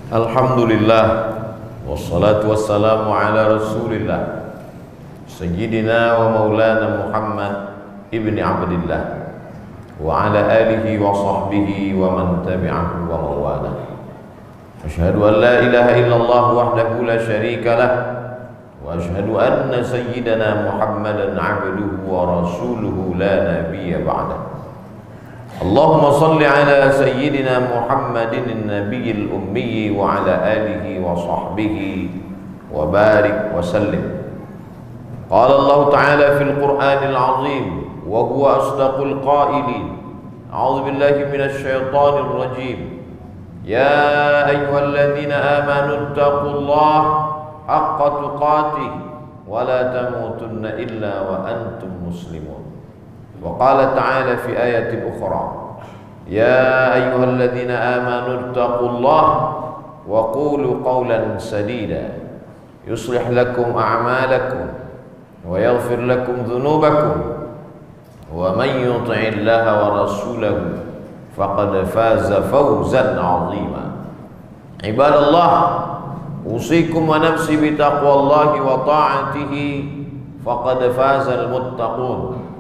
Alhamdulillah, wassalatu wassalamu ala rasulillah Sayyidina wa maulana Muhammad ibni Abdillah wa ala alihi wa sahbihi wa man tabi'ahu wa mawala. Asyhadu an la ilaha illallah wahdahu la syarika lah wa asyhadu anna sayyidana Muhammadan abduhu wa rasuluhu la nabiyya ba'dah. Allahumma salli ala sayyidina Muhammadin an-nabiyil ummi wa ala alihi wa sahbihi wa barik wa sallim. Qala Allah ta'ala fil Qur'anil 'azim wa huwa asdaqul qailin. A'udzu billahi minasy syaithanir rajim. Ya ayyuhalladzina amanu taqullaha haqqa tuqatih wa la tamutunna illa wa antum muslimun. وقال تعالى في آية أخرى يا أيها الذين آمنوا اتقوا الله وقولوا قولا سديدا يصلح لكم أعمالكم ويغفر لكم ذنوبكم ومن يطع الله ورسوله فقد فاز فوزا عظيما. عباد الله أوصيكم ونفسي بتقوى الله وطاعته فقد فاز المتقون.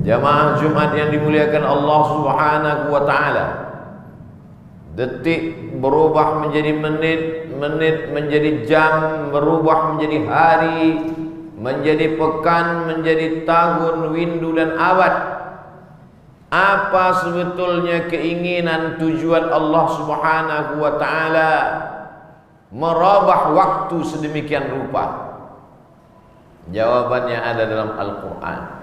Jamaah Jumat yang dimuliakan Allah Subhanahu wa ta'ala, detik berubah menjadi menit, menit menjadi jam, berubah menjadi hari, menjadi pekan, menjadi tahun, windu dan abad. Apa sebetulnya keinginan tujuan Allah Subhanahu wa ta'ala merubah waktu sedemikian rupa? Jawabannya ada dalam Al-Quran.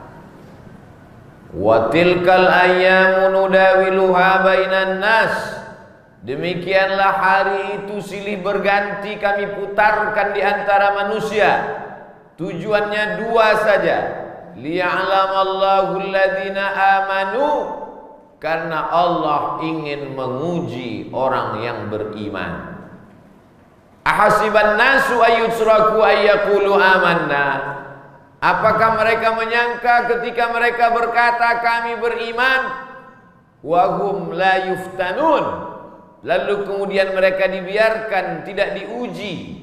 Wa tilkal ayyamu nudawiluha bainan nas. Demikianlah hari itu silih berganti kami putarkan di antara manusia. Tujuannya dua saja. Liya'lamallahu alladhina amanu, karena Allah ingin menguji orang yang beriman. Ahasiban nasu ayyutraku ayyaqulu amanna. Apakah mereka menyangka ketika mereka berkata kami beriman, wahum la yuftanun, lalu kemudian mereka dibiarkan tidak diuji?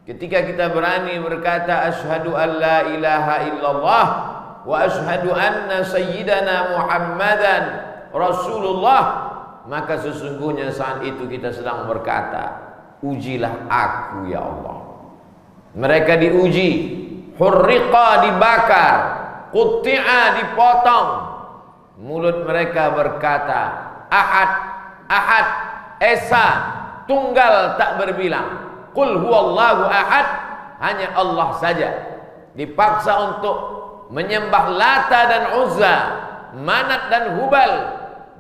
Ketika kita berani berkata asyhadu an la ilaha illallah wa asyhadu anna sayyidana Muhammadan Rasulullah, maka sesungguhnya saat itu kita sedang berkata, ujilah aku ya Allah. Mereka diuji. Hurriqa dibakar, qutti'a dipotong. Mulut mereka berkata ahad, ahad, esa, tunggal tak berbilang. Qul huwallahu ahad, hanya Allah saja. Dipaksa untuk menyembah Lata dan Uzza, Manat dan Hubal,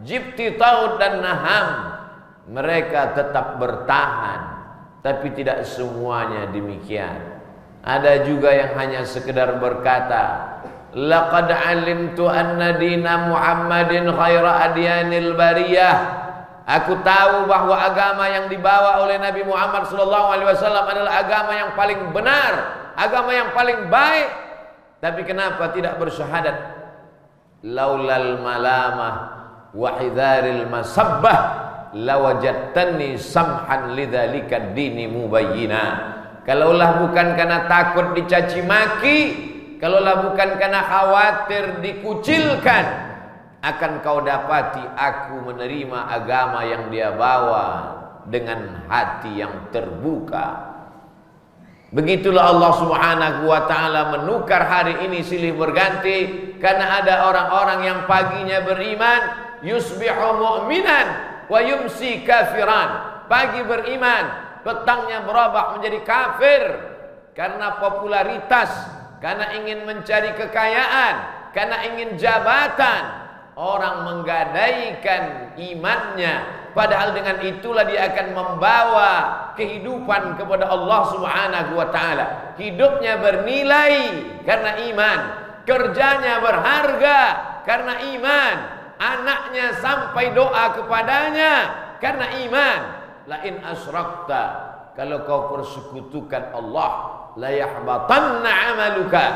Jibti, Taud dan Naham. Mereka tetap bertahan, tapi tidak semuanya demikian. Ada juga yang hanya sekedar berkata, laqad alimtu anna dina Muhammadin khaira adyanil bariyah. Aku tahu bahwa agama yang dibawa oleh Nabi Muhammad SAW adalah agama yang paling benar, agama yang paling baik. Tapi kenapa tidak bersyahadat? Laulal malamah wa hidharil masabbah lawajadtani samhan lidzalika dini mubayyina. Kalaulah bukan karena takut dicaci maki, kalaulah bukan karena khawatir dikucilkan, akan kau dapati aku menerima agama yang dia bawa dengan hati yang terbuka. Begitulah Allah Subhanahu wa ta'ala menukar hari ini silih berganti. Karena ada orang-orang yang paginya beriman, yusbihu mu'minan wa yumsi kafiran. Pagi beriman, petangnya berubah menjadi kafir karena popularitas, karena ingin mencari kekayaan, karena ingin jabatan. Orang menggadaikan imannya, padahal dengan itulah dia akan membawa kehidupan kepada Allah Subhanahu wa ta'ala. Hidupnya bernilai karena iman, kerjanya berharga karena iman, anaknya sampai doa kepadanya karena iman. Lain asyrakta, kalau kau persekutukan Allah, la yahbatanna amaluka,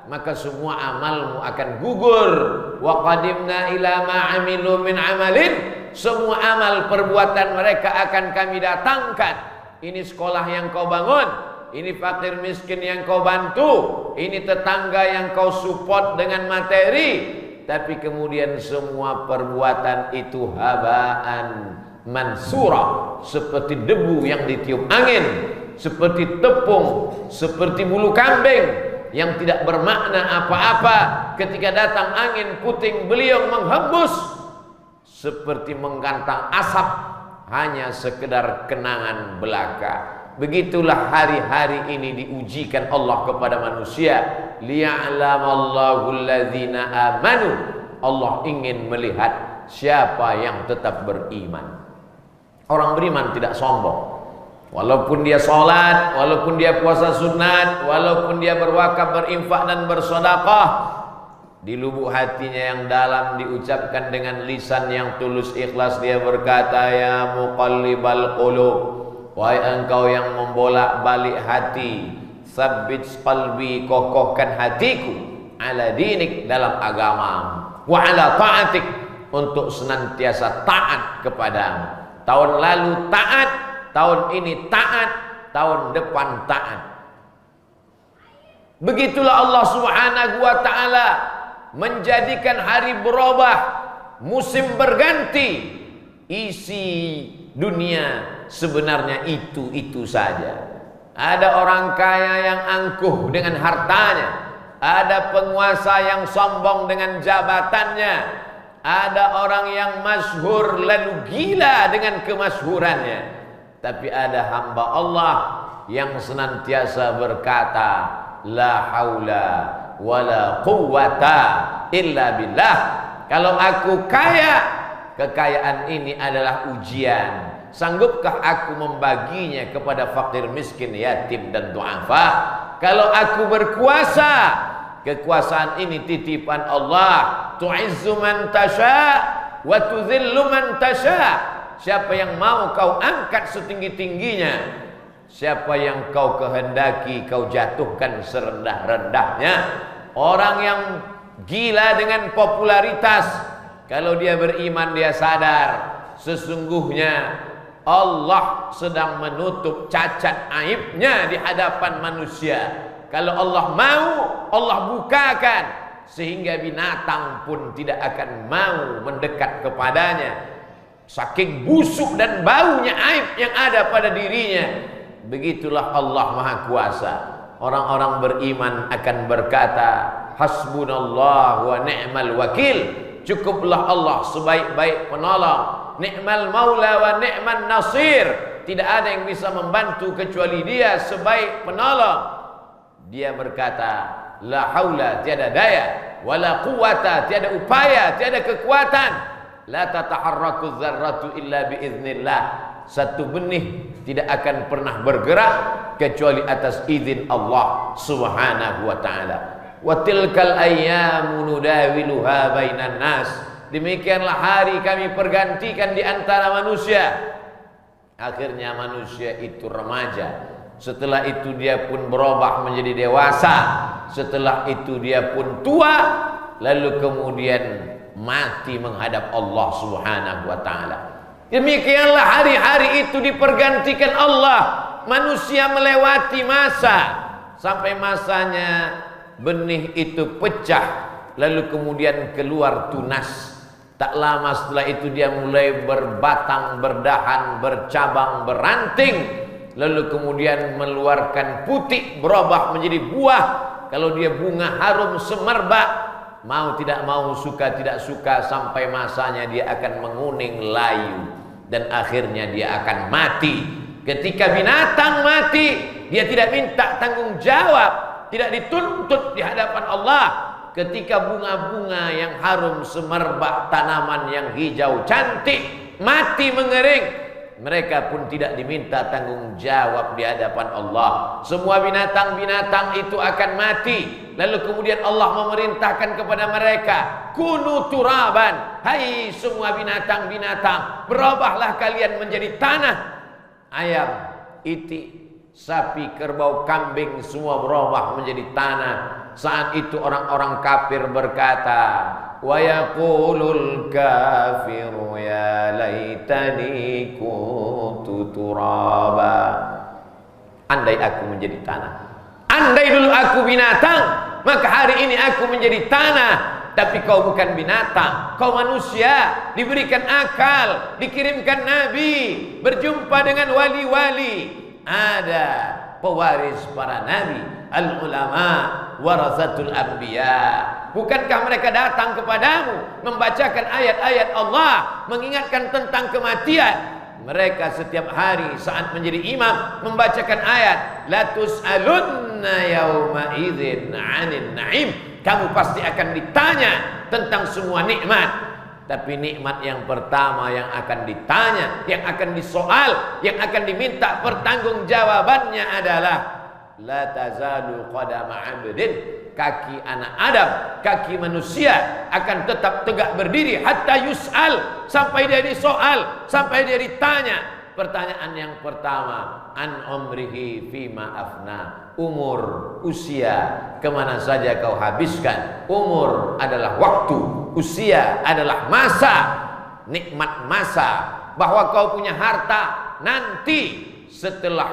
maka semua amalmu akan gugur. Wa qadimna ila ma amilu min amalin semua amal perbuatan mereka akan kami datangkan. Ini sekolah yang kau bangun, ini fakir miskin yang kau bantu, ini tetangga yang kau support dengan materi. Tapi kemudian semua perbuatan itu habaan mansura, seperti debu yang ditiup angin, seperti tepung, seperti bulu kambing yang tidak bermakna apa-apa. Ketika datang angin puting beliung menghembus, seperti menggantang asap, hanya sekedar kenangan belaka. Begitulah hari-hari ini diujikan Allah kepada manusia. Liya'lamallahu alladzina amanu. Allah ingin melihat siapa yang tetap beriman. Orang beriman tidak sombong. Walaupun dia sholat, walaupun dia puasa sunat, walaupun dia berwakaf, berinfak dan bersedekah, di lubuk hatinya yang dalam diucapkan dengan lisan yang tulus ikhlas, dia berkata, ya muqallibal qulub, wahai engkau yang membolak-balik hati, tsabbit qalbi, kokohkan hatiku, ala dinik, dalam agamamu, wa ala ta'atik, untuk senantiasa taat kepadamu. Tahun lalu taat, tahun ini taat, tahun depan taat. Begitulah Allah Subhanahu wa ta'ala menjadikan hari berubah, musim berganti. Isi dunia sebenarnya itu saja. Ada orang kaya yang angkuh dengan hartanya, ada penguasa yang sombong dengan jabatannya, ada orang yang masyhur lalu gila dengan kemasyhurannya. Tapi ada hamba Allah yang senantiasa berkata, la haula wala quwwata illa billah. Kalau aku kaya, kekayaan ini adalah ujian. Sanggupkah aku membaginya kepada fakir miskin, yatim dan du'afa? Kalau aku berkuasa, kekuasaan ini titipan Allah. Tu'izzu man tasha wa tudhillu man tasha. Siapa yang mau kau angkat setinggi-tingginya, siapa yang kau kehendaki kau jatuhkan serendah-rendahnya. Orang yang gila dengan popularitas, kalau dia beriman dia sadar sesungguhnya Allah sedang menutup cacat aibnya di hadapan manusia. Kalau Allah mau, Allah bukakan, sehingga binatang pun tidak akan mau mendekat kepadanya. Saking busuk dan baunya aib yang ada pada dirinya. Begitulah Allah Maha Kuasa. Orang-orang beriman akan berkata, hasbunallah wa ni'mal wakil. Cukuplah Allah sebaik-baik penolong. Ni'mal maula wa ni'man nasir. Tidak ada yang bisa membantu kecuali Dia sebaik penolong. Dia berkata, la haula, tiada daya, wala quwata, tiada upaya, tiada kekuatan, la tataharraku dzarratu illa biiznillah. Satu benih tidak akan pernah bergerak kecuali atas izin Allah Subhanahu wa ta'ala. Wa tilkal ayyamu nudawiluha bainan nas. Demikianlah hari kami pergantikan di antara manusia. Akhirnya manusia itu remaja. Setelah itu dia pun berubah menjadi dewasa. Setelah itu dia pun tua. Lalu kemudian mati menghadap Allah Subhanahu wa ta'ala. Demikianlah hari-hari itu dipergantikan Allah. Manusia melewati masa, sampai masanya benih itu pecah, lalu kemudian keluar tunas. Tak lama setelah itu dia mulai berbatang, berdahan, bercabang, beranting, lalu kemudian mengeluarkan putik, berubah menjadi buah. Kalau dia bunga harum semerbak, mau tidak mau, suka tidak suka, sampai masanya dia akan menguning layu dan akhirnya dia akan mati. Ketika binatang mati, dia tidak minta tanggung jawab, tidak dituntut di hadapan Allah. Ketika bunga-bunga yang harum semerbak, tanaman yang hijau cantik mati mengering, mereka pun tidak diminta tanggung jawab di hadapan Allah. Semua binatang-binatang itu akan mati. Lalu kemudian Allah memerintahkan kepada mereka, kunu turaban, hai semua binatang-binatang, berubahlah kalian menjadi tanah. Ayam, itik, sapi, kerbau, kambing, semua berubah menjadi tanah. Saat itu orang-orang kafir berkata, wa yaqulul kafiru ya laitani kuntu turaba. Andai aku menjadi tanah, andai dulu aku binatang, maka hari ini aku menjadi tanah. Tapi kau bukan binatang, kau manusia, diberikan akal, dikirimkan nabi, berjumpa dengan wali-wali. Ada pewaris para nabi, al-ulama warasatul anbiya. Bukankah mereka datang kepadamu membacakan ayat-ayat Allah, mengingatkan tentang kematian? Mereka setiap hari saat menjadi imam membacakan ayat, la tus'alunna yawma idzin 'anil na'im. Kamu pasti akan ditanya tentang semua nikmat. Tapi nikmat yang pertama yang akan ditanya, yang akan disoal, yang akan diminta pertanggungjawabannya adalah la tazalu qadama 'abdin, kaki anak Adam, kaki manusia akan tetap tegak berdiri hatta yus'al, sampai dia disoal, sampai dia ditanya. Pertanyaan yang pertama, an umrihi fima afna, umur, usia, kemana saja kau habiskan. Umur adalah waktu, usia adalah masa, nikmat masa. Bahwa kau punya harta nanti setelah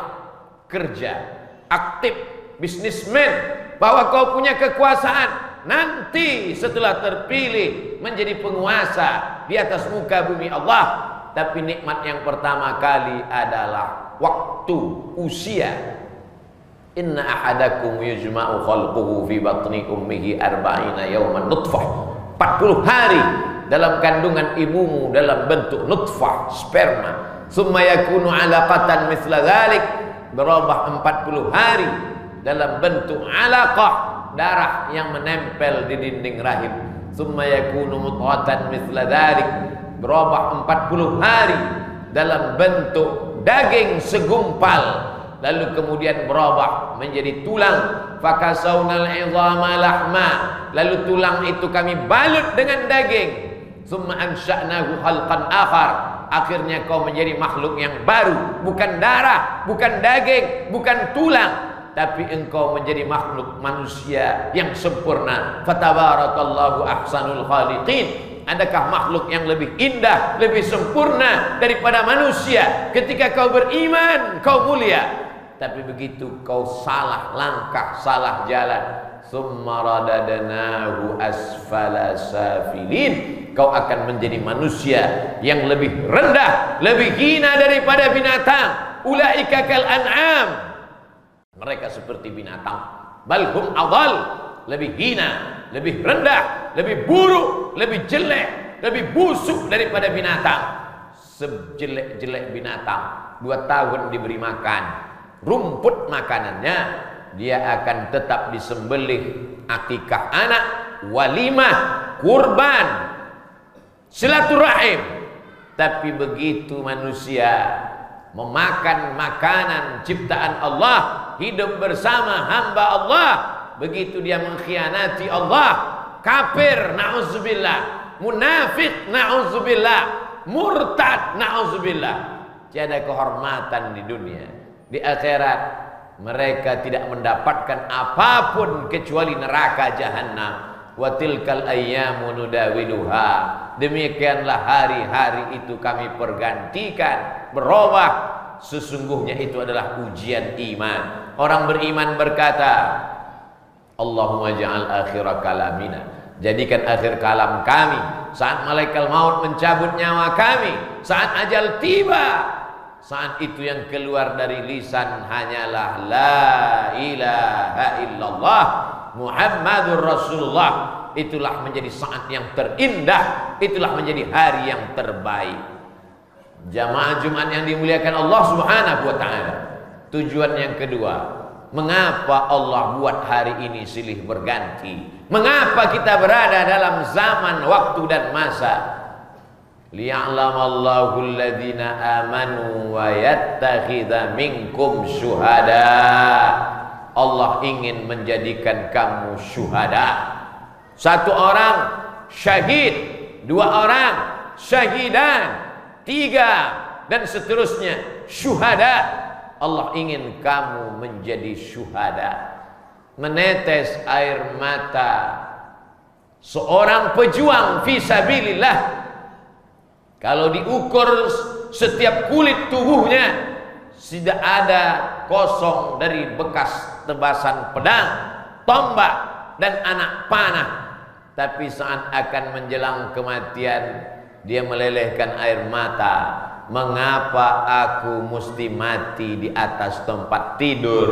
kerja, aktif, bisnismen. Bahwa kau punya kekuasaan nanti setelah terpilih menjadi penguasa di atas muka bumi Allah. Tapi nikmat yang pertama kali adalah waktu, usia. Inna ahadakum yujma'u khalquhu fi batni ummihi arba'ina yawman nutfah. 40 hari dalam kandungan ibumu dalam bentuk nutfah, sperma. Summa yakunu 'alaqatan mithla dhalik, berubah 40 hari dalam bentuk 'alaqah, darah yang menempel di dinding rahim. Summa yakunu mudghatan mithla dhalik, berubah 40 hari dalam bentuk daging segumpal, lalu kemudian berubah menjadi tulang. Fakasawnal 'idhama lahma, lalu tulang itu kami balut dengan daging. Tsumma ansha'nahu khalqan akhar, akhirnya kau menjadi makhluk yang baru, bukan darah, bukan daging, bukan tulang, tapi engkau menjadi makhluk manusia yang sempurna. Fatabarakallahu ahsanul khaliqin. Adakah makhluk yang lebih indah, lebih sempurna daripada manusia? Ketika kau beriman, kau mulia. Tapi begitu kau salah langkah, salah jalan, tsumma radadnahu asfala safilin, kau akan menjadi manusia yang lebih rendah, lebih hina daripada binatang. Ulaika kal an'am, mereka seperti binatang. Bal hum adall, lebih hina, lebih rendah, lebih buruk, lebih jelek, lebih busuk daripada binatang. Sejelek-jelek binatang 2 tahun diberi makan rumput makanannya, dia akan tetap disembelih, akikah anak, walimah, kurban, silaturahim. Tapi begitu manusia memakan makanan ciptaan Allah, hidup bersama hamba Allah, begitu dia mengkhianati Allah, kafir, na'udzubillah, munafik, na'udzubillah, murtad, na'udzubillah, tiada kehormatan di dunia. Di akhirat mereka tidak mendapatkan apapun kecuali neraka jahanam. Wa tilkal ayyamu nudawiluha, demikianlah hari-hari itu kami pergantikan, berubah. Sesungguhnya itu adalah ujian iman. Orang beriman berkata, Allahumma ja'al akhira kalamina, jadikan akhir kalam kami saat malaikat maut mencabut nyawa kami, saat ajal tiba, saat itu yang keluar dari lisan hanyalah la ilaha illallah Muhammadur Rasulullah. Itulah menjadi saat yang terindah, itulah menjadi hari yang terbaik. Jamaah Jumat yang dimuliakan Allah Subhanahu wa ta'ala, tujuan yang kedua, mengapa Allah buat hari ini silih berganti? Mengapa kita berada dalam zaman, waktu dan masa? Liya'lamallahu alladhina amanu wa yattakhidha minkum syuhada. Allah ingin menjadikan kamu syuhada. 1 orang syahid, 2 orang syahidan, 3 dan seterusnya syuhada. Allah ingin kamu menjadi syuhada. menetes air mata seorang pejuang fisabilillah, kalau diukur setiap kulit tubuhnya tidak ada kosong dari bekas tebasan pedang, tombak, dan anak panah. Tapi saat akan menjelang kematian, dia melelehkan air mata. Mengapa aku mesti mati di atas tempat tidur?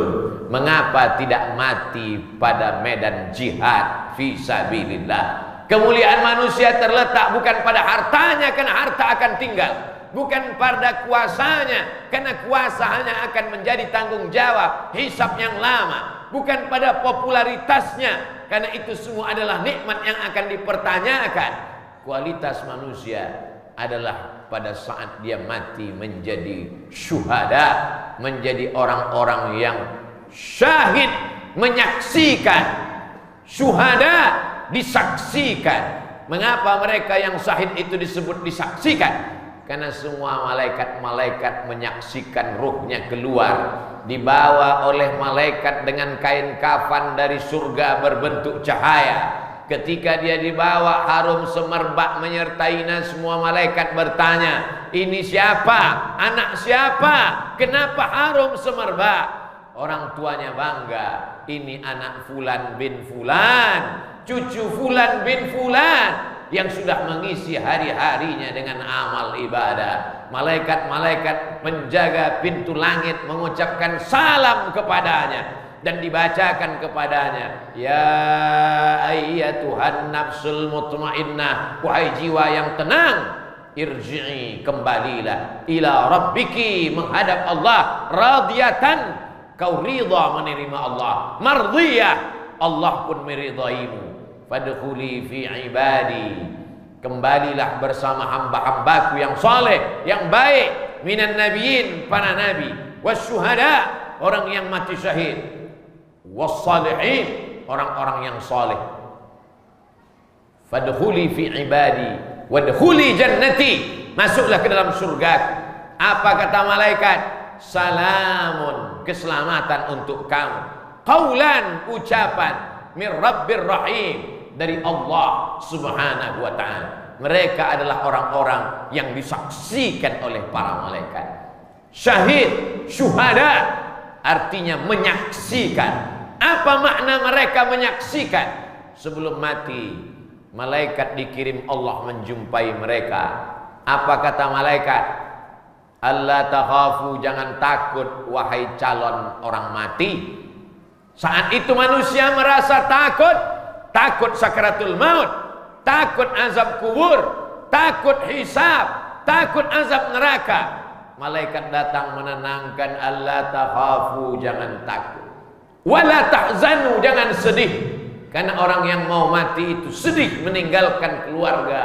Mengapa tidak mati pada medan jihad fisabilillah? Kemuliaan manusia terletak bukan pada hartanya, karena harta akan tinggal. Bukan pada kuasanya, karena kuasa hanya akan menjadi tanggung jawab hisab yang lama. Bukan pada popularitasnya, karena itu semua adalah nikmat yang akan dipertanyakan. Kualitas manusia adalah pada saat dia mati menjadi syuhada, menjadi orang-orang yang syahid, menyaksikan. Syuhada disaksikan. Mengapa mereka yang syahid itu disebut disaksikan? Karena semua malaikat-malaikat menyaksikan ruhnya keluar, dibawa oleh malaikat dengan kain kafan dari surga berbentuk cahaya. Ketika dia dibawa, harum semerbak menyertainya. Semua malaikat bertanya, ini siapa? Anak siapa? Kenapa harum semerbak? Orang tuanya bangga, ini anak Fulan bin Fulan, cucu Fulan bin Fulan, yang sudah mengisi hari-harinya dengan amal ibadah. Malaikat-malaikat penjaga pintu langit mengucapkan salam kepadanya dan dibacakan kepadanya, ya ayyatuhan nafsul mutmainnah, wahai jiwa yang tenang, irji'i, kembalilah, ila rabbiki, menghadap Allah, radiyatan, kau ridha menerima Allah, mardiyah, Allah pun meridaimu, fadkhuli fi ibadi, kembalilah bersama hamba-hambaku yang saleh, yang baik, minan nabiyyin, para nabi, wasyuhada, orang yang mati syahid, wassalihin, orang-orang yang saleh. Fadkhuli fi ibadi wadkhuli jannati, masuklah ke dalam surgaku. Apa kata malaikat? Salamun, keselamatan untuk kamu. Qaulan, ucapan, min rabbir rahim, dari Allah subhanahu wa ta'ala. Mereka adalah orang-orang yang disaksikan oleh para malaikat. Syahid, syuhada, artinya menyaksikan. Apa makna mereka menyaksikan? Sebelum mati, malaikat dikirim Allah menjumpai mereka. Apa kata malaikat? Allah takhafu, jangan takut wahai calon orang mati. Saat itu manusia merasa takut. Takut sakaratul maut, takut azab kubur, takut hisab, takut azab neraka. Malaikat datang menenangkan, Allah takhafu, jangan takut. Wala tahzanu, jangan sedih. Karena orang yang mau mati itu sedih meninggalkan keluarga,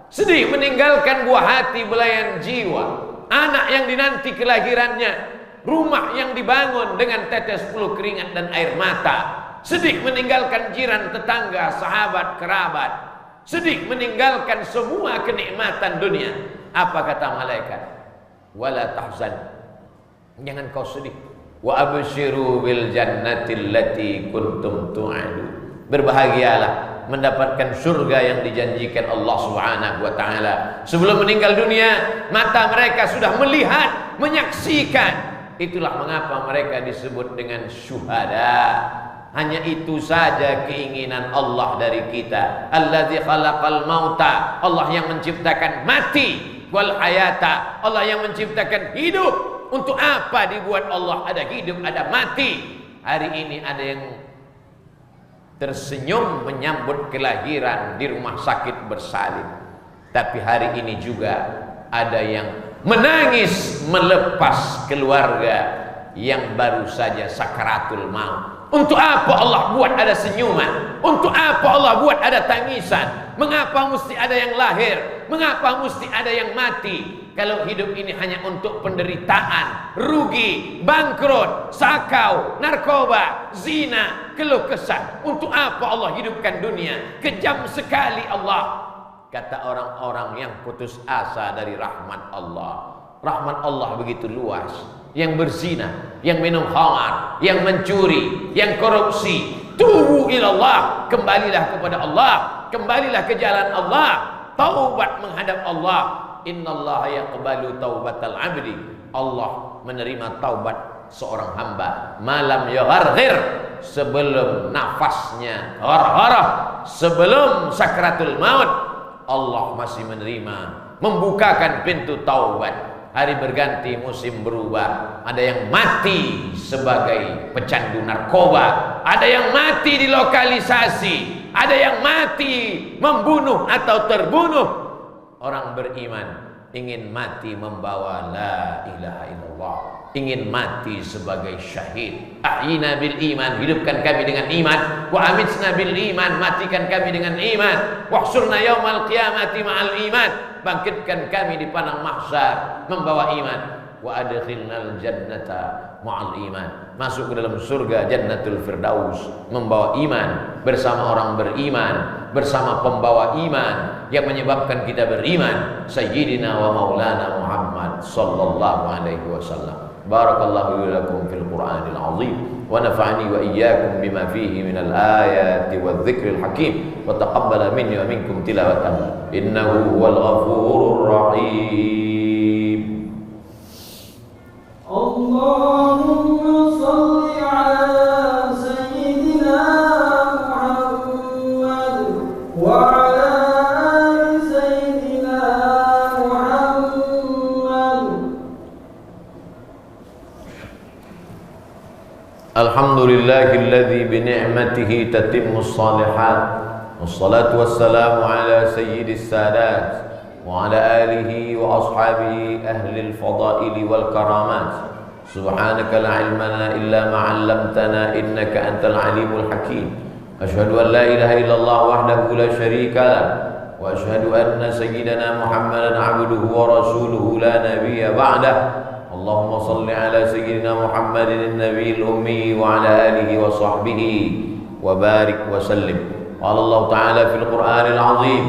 sedih meninggalkan buah hati, belayan jiwa, anak yang dinanti kelahirannya, rumah yang dibangun dengan tetes peluh keringat dan air mata, sedih meninggalkan jiran, tetangga, sahabat, kerabat, sedih meninggalkan semua kenikmatan dunia. Apa kata malaikat? Wala tahzan, jangan kau sedih. Wa abshiru bil jannati allati kuntum tu'adu, berbahagialah mendapatkan surga yang dijanjikan Allah subhanahu wa ta'ala. Sebelum meninggal dunia, mata mereka sudah melihat, menyaksikan. Itulah mengapa mereka disebut dengan syuhada. Hanya itu saja keinginan Allah dari kita. Alladzi khalaqal mauta, Allah yang menciptakan mati, wal hayata, Allah yang menciptakan hidup. Untuk apa dibuat Allah ada hidup, ada mati? Hari ini ada yang tersenyum menyambut kelahiran di rumah sakit bersalin, tapi hari ini juga ada yang menangis melepas keluarga yang baru saja sakaratul maut. Untuk apa Allah buat ada senyuman? Untuk apa Allah buat ada tangisan? Mengapa mesti ada yang lahir? Mengapa mesti ada yang mati? Kalau hidup ini hanya untuk penderitaan, rugi, bangkrut, sakau, narkoba, zina, keluh kesah. Untuk apa Allah hidupkan dunia? Kejam sekali Allah. Kata orang-orang yang putus asa dari rahmat Allah. Rahmat Allah begitu luas. yang berzina, yang minum khamar, yang mencuri, yang korupsi. Tubu ilallah, kembalilah kepada Allah, kembalilah ke jalan Allah, taubat menghadap Allah. Innallaha yaqbalu taubatal abdi. Allah menerima taubat seorang hamba malam yagharghir, sebelum nafasnya ghargharah, sebelum sakratul maut. Allah masih menerima, membukakan pintu taubat. Hari berganti, musim berubah. Ada yang mati sebagai pecandu narkoba, ada yang mati di lokalisasi, ada yang mati membunuh atau terbunuh. Orang beriman ingin mati membawa la ilaha illallah, ingin mati sebagai syahid. Ahyina bil iman, hidupkan kami dengan iman. Wa amitna bil iman, matikan kami dengan iman. Wahsurna yaumal qiyamati ma'al iman, bangkitkan kami di padang mahsyar membawa iman. Wa adkhilnal jannata ma'al iman, masuk ke dalam surga jannatul firdaus membawa iman, bersama orang beriman, bersama pembawa iman yang menyebabkan kita beriman, Sayyidina wa Maulana Muhammad sallallahu alaihi wasallam. Barakallahu lakum fil Qur'anil azim wa nafa'ani wa iyyakum bima fihi minal ayati wadh-dhikril hakim wa taqabbala minni wa minkum tilawatan innahu huwal ghafurur rahim. Allahumma salli ala sayyidina Muhammad wa ala ali sayyidina Muhammad. Alhamdulillahilladzi bi ni'matihi tatimmus shalihat. Wassalatu wassalamu ala sayyidis sadat wa ala alihi wa ashabihi ahlil fadaili wal karamat. Subhanaka la ilma lana illa ma 'allamtana innaka antal alimul hakim. Asyhadu an la ilaha illallah wahdahu la syarika lah wa asyhadu anna sayyidana Muhammadan 'abduhu wa rasuluhu la nabiyya ba'dah. Allahumma salli ala sayyidina Muhammadin an-nabiyil ummi wa ala alihi wa sahbihi wa barik wa sallim. Qala Allah ta'ala fil Qur'anil 'azim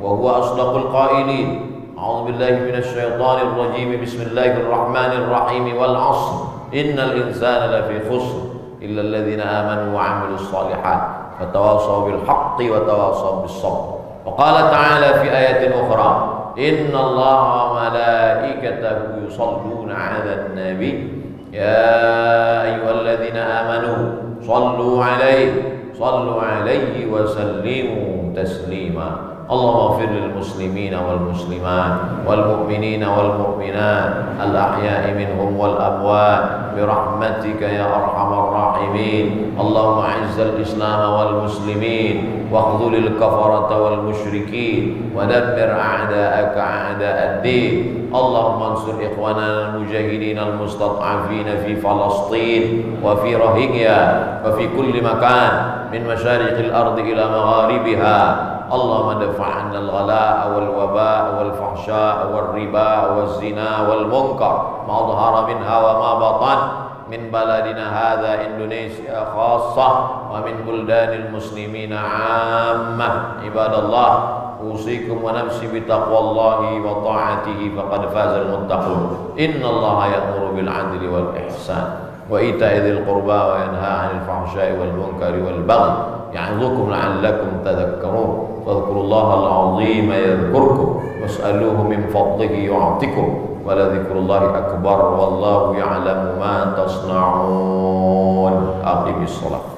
wa huwa asdaqul qailin. A'udzu billahi minasy syaithanir rajim. Bismillahirrahmanir rahim. Wal 'ashr innal insana lafi khusr illa alladhina amanu wa 'amilus shalihat wa tawassaw bil haqqi wa tawassaw bis sabr. Wa qala ta'ala fi ayatin ukhra, inna Allaha wa malaikatahu yusalluna 'alan nabi ya ayyuhalladzina amanu sallu 'alaihi wa sallimu taslima. Allahumma ighfir lil muslimina wal muslimat wal mu'minina wal mu'minat al ahya'i minhum wal amwat bi rahmatika ya arhamar rahimin. Allahumma izzal islam wal muslimin wa khudhulil kafarata wal musyrikin wa dammir a'da'aka a'da'ad-din. Allahumma ansur ikhwanana al mujahidin al mustad'afin fi Falastin wa fi Rohingya wa fi kulli makan min masyariqil ardi ila magharibiha. Allahumma dafa'anna al-ghala' wal-waba' wal-fahsha' wal-riba wal-zina wal-munkar ma dhahara minha wa ma batan min baladina hadha Indonesia khassah wa min buldanil muslimina 'ammah. Ibadallah, usikum wa nafsi bi taqwallahi wa ta'atihi faqad fazal muttaqun. Innallaha ya'muru bil 'adli wal ihsan wa ita'i dzil qurba wa yanha 'anil fahsya'i wal munkari wal baghi ya'idhukum la'allakum tadhakkarun. Fadhkurullaha al-'azima yadhkurkum was'aluhu min fadlihi yu'atikum wa la dhikrullahi akbar wallahu ya'lamu ma tasna'un. Aqimis shalah.